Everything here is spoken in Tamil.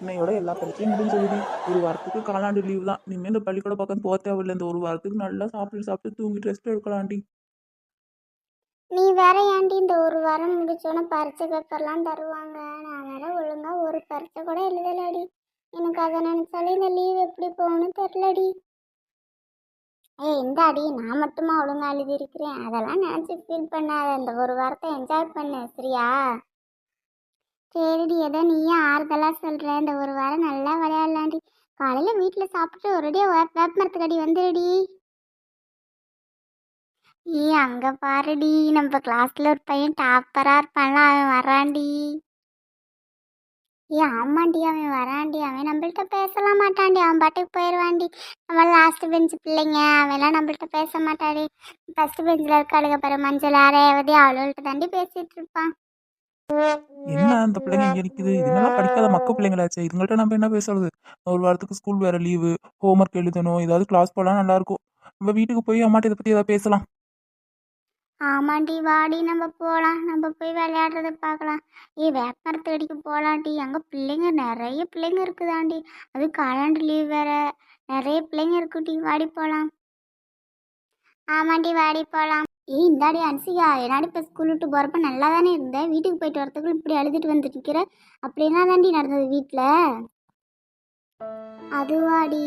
இன்னையோட எல்லா பரீட்சையும் முடிஞ்சதுடி. ஒரு வாரத்துக்கு காலாண்டு லீவு தான். இனிமேல் இந்த பள்ளிக்கூட பக்கம் போக தேவையில்லை. இந்த ஒரு வாரத்துக்கு நல்லா சாப்பிட்டு சாப்பிட்டு தூங்கி ரெஸ்ட் எடுக்கலாம்டி. நீ வேற ஏன்டி இந்த ஒரு வாரம் முடிச்சோன்னே பரீட்சை பேப்பர்லாம் தருவாங்க. நான் வேற ஒழுங்கா ஒரு பரீட்சை கூட எழுதலடி. எனக்கு அதை நினைச்சாலே இந்த லீவ் எப்படி போகணும்னு தெரிலடி. இந்த அடி நான் மட்டுமா ஒழுங்கா எழுதியிருக்கிறேன். அதெல்லாம் நினச்சி ஃபீல் பண்ணாத. அந்த ஒரு வாரத்தை என்ஜாய் பண்ணு சரியா? சரிடி, ஏதோ நீயும் ஆறுதலாக சொல்கிற. இந்த ஒரு வாரம் நல்லா விளையாடலாண்டி. காலையில் வீட்டில் சாப்பிட்டு ஒரேடியாக வேப்பமரத்துக்கடி வந்துடுடி. அங்க பாருடி, நம்ம கிளாஸ்ல ஒரு பையன் டாப்பரா இருப்பான்ல, அவன் வரான்டி. ஆமாண்டி, அவன் வரான்டி. அவன் நம்மள்ட்ட பேசலாம் மாட்டான்டி, அவன் பாட்டுக்கு போயிடுவான்டி. நம்ம லாஸ்ட் பெஞ்ச் பிள்ளைங்க, அவன்லாம் நம்மள்ட்ட பேச மாட்டாடி. ஃபர்ஸ்ட் பெஞ்சில் இருக்காளுங்க பாரு, மஞ்சள் ரேவதி, அவள்கிட்ட தாண்டி பேசிட்டு இருப்பான். என்ன அந்த பிள்ளைங்க இங்க நிக்குது? இதுங்கெல்லாம் படிக்காத மக்க பிள்ளைங்களாச்சே. இதுங்கள்ட்ட நம்ம என்ன பேசுறது? ஒரு வாரத்துக்கு ஸ்கூல் வேற லீவு, ஹோம்ஒர்க் எழுதணும், ஏதாவது கிளாஸ் போலாம் நல்லா இருக்கும். நம்ம வீட்டுக்கு போய் அம்மாட்ட இதை பத்தி ஏதாவது பேசலாம். ஆமாண்டி, வாடி நம்ம போகலாம். நம்ம போய் விளையாடுறத பார்க்கலாம். வேப்பமரத்து அடிக்க போகலாண்டி. அங்கே பிள்ளைங்க நிறைய பிள்ளைங்க இருக்குதாண்டி. அது காலாண்டு லீவ் வேற, நிறைய பிள்ளைங்க இருக்குடி. வாடி போகலாம். ஆமாண்டி, வாடி போகலாம். இந்தாடி அன்சிகா, என்னாடி இப்போ ஸ்கூல் விட்டு போகிறப்ப நல்லா தானே இருந்தேன். வீட்டுக்கு போயிட்டு வரத்துக்குள்ள இப்படி அழுதுட்டு வந்துட்டு இருக்கிற. அப்படின்னா தாண்டி நடந்தது வீட்டில். அதுவாடி,